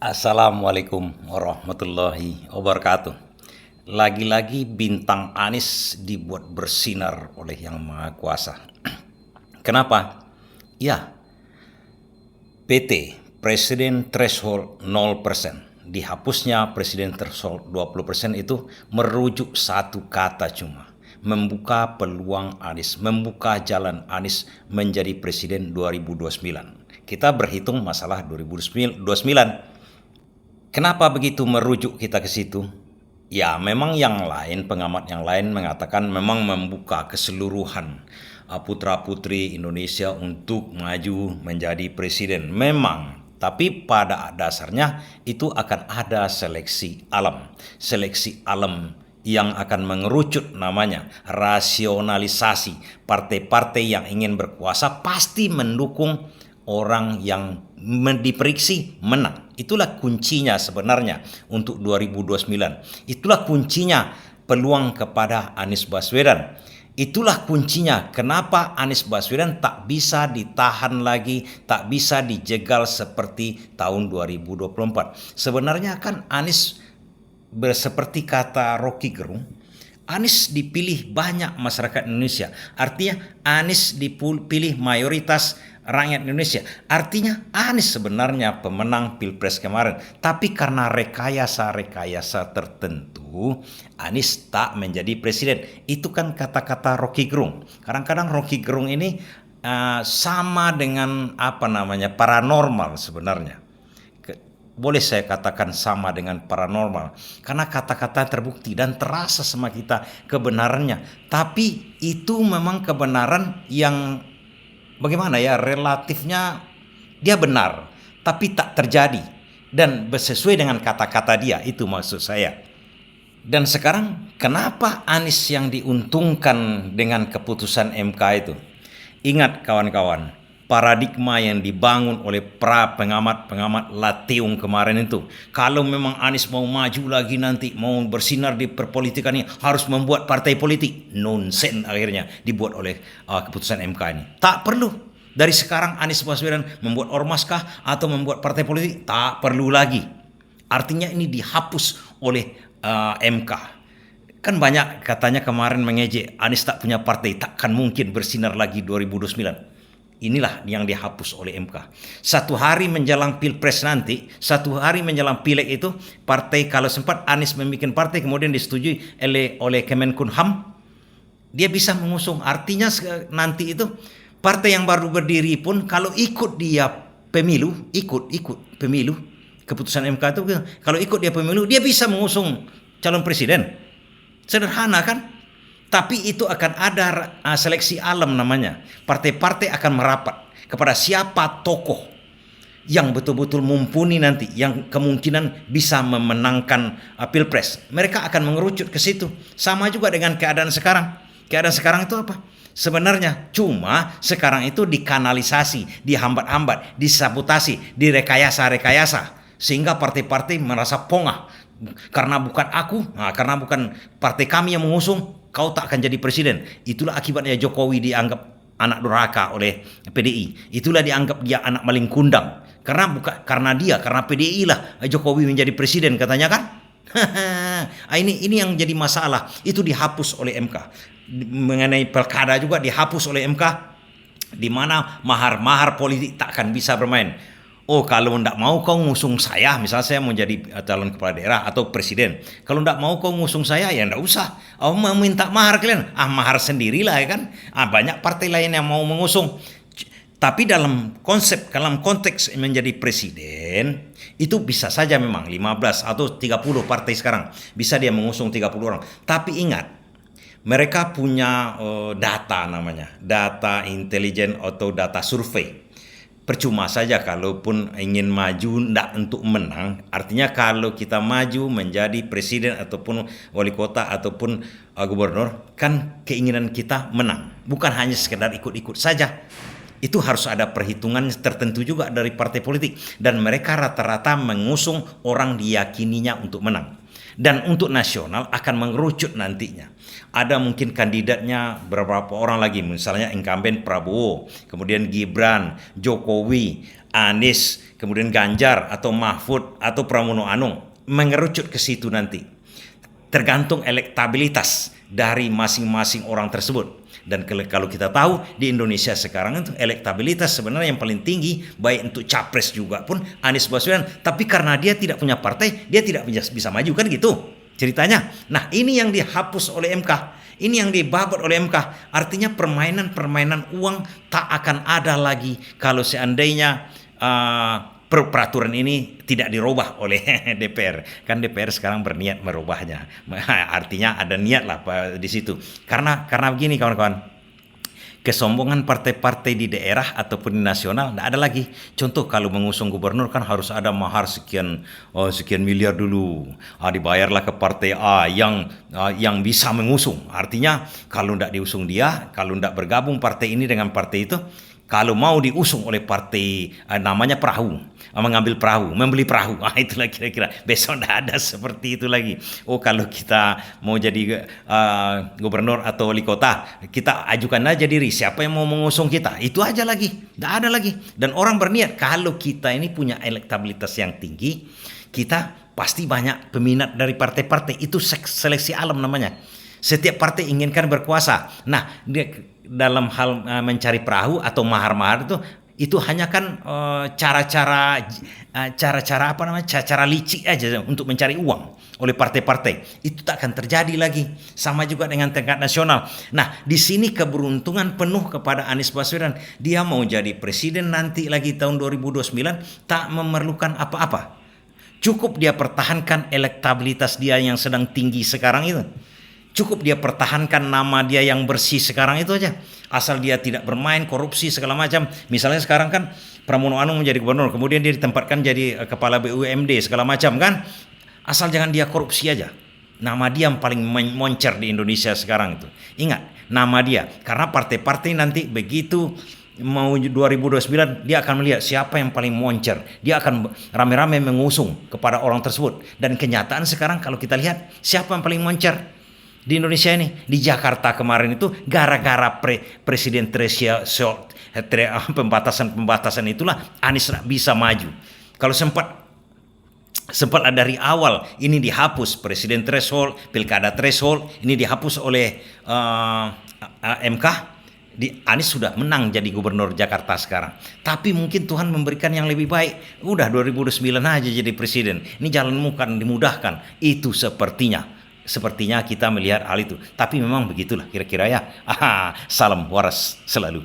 Assalamualaikum warahmatullahi wabarakatuh. Lagi-lagi bintang Anies dibuat bersinar oleh Yang Maha Kuasa. Kenapa? Ya, PT Presiden Threshold 0%. Dihapusnya Presiden Threshold 20% itu merujuk satu kata cuma. Membuka peluang Anies, membuka jalan Anies menjadi Presiden 2029. Kita berhitung masalah 2029. Kenapa begitu merujuk kita ke situ? Ya, memang pengamat yang lain mengatakan memang membuka keseluruhan putra-putri Indonesia untuk maju menjadi presiden. Memang, tapi pada dasarnya itu akan ada seleksi alam. Seleksi alam yang akan mengerucut namanya rasionalisasi. Partai-partai yang ingin berkuasa pasti mendukung orang yang diprediksi menang. Itulah kuncinya sebenarnya untuk 2029. Itulah kuncinya peluang kepada Anies Baswedan. Itulah kuncinya kenapa Anies Baswedan tak bisa ditahan lagi, tak bisa dijegal seperti tahun 2024. Sebenarnya kan Anies seperti kata Rocky Gerung, Anies dipilih banyak masyarakat Indonesia. Artinya Anies dipilih mayoritas rakyat Indonesia. Artinya Anies sebenarnya pemenang Pilpres kemarin. Tapi karena rekayasa-rekayasa tertentu, Anies tak menjadi presiden. Itu kan kata-kata Rocky Gerung. Kadang-kadang Rocky Gerung ini sama dengan paranormal sebenarnya. Boleh saya katakan sama dengan paranormal karena kata-kata terbukti dan terasa sama kita kebenarannya, tapi itu memang kebenaran yang bagaimana ya, relatifnya dia benar tapi tak terjadi dan sesuai dengan kata-kata dia, itu maksud saya. Dan sekarang kenapa Anies yang diuntungkan dengan keputusan MK itu? Ingat kawan-kawan, paradigma yang dibangun oleh pengamat Lateung kemarin itu, kalau memang Anies mau maju lagi nanti, mau bersinar di perpolitikan ini, harus membuat partai politik. Nonsen akhirnya dibuat oleh keputusan MK ini. Tak perlu. Dari sekarang Anies Baswedan membuat ormas kah atau membuat partai politik? Tak perlu lagi. Artinya ini dihapus oleh MK. Kan banyak katanya kemarin mengejek Anies tak punya partai, takkan mungkin bersinar lagi 2029. Inilah yang dihapus oleh MK. Satu hari menjelang Pilpres nanti, satu hari menjelang Pileg itu, partai kalau sempat Anies membuat partai kemudian disetujui oleh Kemenkumham, dia bisa mengusung. Artinya nanti itu partai yang baru berdiri pun kalau ikut dia pemilu, ikut pemilu, keputusan MK itu kalau ikut dia pemilu, dia bisa mengusung calon presiden. Sederhana kan? Tapi itu akan ada seleksi alam namanya. Partai-partai akan merapat kepada siapa tokoh yang betul-betul mumpuni nanti, yang kemungkinan bisa memenangkan Pilpres. Mereka akan mengerucut ke situ. Sama juga dengan keadaan sekarang. Keadaan sekarang itu apa? Sebenarnya cuma sekarang itu dikanalisasi, dihambat-hambat, disabotasi, direkayasa-rekayasa. Sehingga partai-partai merasa pongah. Karena bukan aku, karena bukan partai kami yang mengusung, kau tak akan jadi presiden. Itulah akibatnya Jokowi dianggap anak durhaka oleh PDI. Itulah dianggap dia anak maling kundang. Karena PDI lah Jokowi menjadi presiden katanya kan. ini yang jadi masalah. Itu dihapus oleh MK. Mengenai pilkada juga dihapus oleh MK, di mana mahar-mahar politik tak akan bisa bermain. Oh, kalau tidak mau kau ngusung saya, misalnya saya mau jadi calon kepala daerah atau presiden. Kalau tidak mau kau ngusung saya, ya tidak usah. Oh, mau minta mahar kalian? Mahar sendirilah ya kan. Banyak partai lain yang mau mengusung. Tapi dalam konteks menjadi presiden, itu bisa saja memang 15 atau 30 partai sekarang. Bisa dia mengusung 30 orang. Tapi ingat, mereka punya data namanya. Data intelijen atau data survei. Percuma saja kalaupun ingin maju tidak untuk menang. Artinya kalau kita maju menjadi presiden ataupun wali kota ataupun gubernur, kan keinginan kita menang. Bukan hanya sekedar ikut-ikut saja. Itu harus ada perhitungan tertentu juga dari partai politik. Dan mereka rata-rata mengusung orang diyakininya untuk menang. Dan untuk nasional akan mengerucut nantinya. Ada mungkin kandidatnya beberapa orang lagi, misalnya incumbent Prabowo, kemudian Gibran, Jokowi, Anies, kemudian Ganjar atau Mahfud atau Pramono Anung, mengerucut ke situ nanti. Tergantung elektabilitas dari masing-masing orang tersebut. Dan kalau kita tahu di Indonesia sekarang itu elektabilitas sebenarnya yang paling tinggi, baik untuk capres juga pun Anies Baswedan, tapi karena dia tidak punya partai, dia tidak bisa maju, kan gitu ceritanya. Nah, ini yang dihapus oleh MK, ini yang dibabat oleh MK. Artinya permainan uang tak akan ada lagi kalau seandainya peraturan ini tidak dirubah oleh DPR. Kan DPR sekarang berniat merubahnya. Artinya ada niat lah di situ. Karena begini kawan-kawan. Kesombongan partai-partai di daerah ataupun di nasional tidak ada lagi. Contoh kalau mengusung gubernur kan harus ada mahar sekian miliar dulu. Dibayarlah ke partai A yang bisa mengusung. Artinya kalau tidak diusung dia, kalau tidak bergabung partai ini dengan partai itu, kalau mau diusung oleh partai namanya perahu, mengambil perahu, membeli perahu, itulah kira-kira. Besok tidak ada seperti itu lagi. Oh, kalau kita mau jadi gubernur atau wali kota, kita ajukan aja diri, siapa yang mau mengusung kita, itu aja lagi, tidak ada lagi. Dan orang berniat kalau kita ini punya elektabilitas yang tinggi, kita pasti banyak peminat dari partai-partai. Itu seleksi alam namanya. Setiap partai inginkan berkuasa. Nah, dalam hal mencari perahu atau mahar-mahar itu hanya kan cara-cara licik aja untuk mencari uang oleh partai-partai. Itu tak akan terjadi lagi. Sama juga dengan tingkat nasional. Nah, di sini keberuntungan penuh kepada Anies Baswedan. Dia mau jadi presiden nanti lagi tahun 2029 tak memerlukan apa-apa. Cukup dia pertahankan elektabilitas dia yang sedang tinggi sekarang itu. Cukup dia pertahankan nama dia yang bersih sekarang itu aja. Asal dia tidak bermain korupsi segala macam. Misalnya sekarang kan Pramono Anung menjadi gubernur, kemudian dia ditempatkan jadi kepala BUMD segala macam kan. Asal jangan dia korupsi aja. Nama dia yang paling moncer di Indonesia sekarang itu. Ingat, nama dia. Karena partai-partai nanti begitu mau 2029 dia akan melihat siapa yang paling moncer. Dia akan rame-rame mengusung kepada orang tersebut. Dan kenyataan sekarang kalau kita lihat siapa yang paling moncer di Indonesia ini, di Jakarta kemarin itu gara-gara Presiden threshold pembatasan itulah Anies bisa maju. Kalau sempat dari awal ini dihapus Presiden threshold, Pilkada threshold ini dihapus oleh MK, Anies sudah menang jadi gubernur Jakarta sekarang. Tapi mungkin Tuhan memberikan yang lebih baik. Udah 2029 aja jadi presiden. Ini jalanmu kan dimudahkan. Itu sepertinya kita melihat hal itu. Tapi memang begitulah kira-kira ya. Salam waras selalu.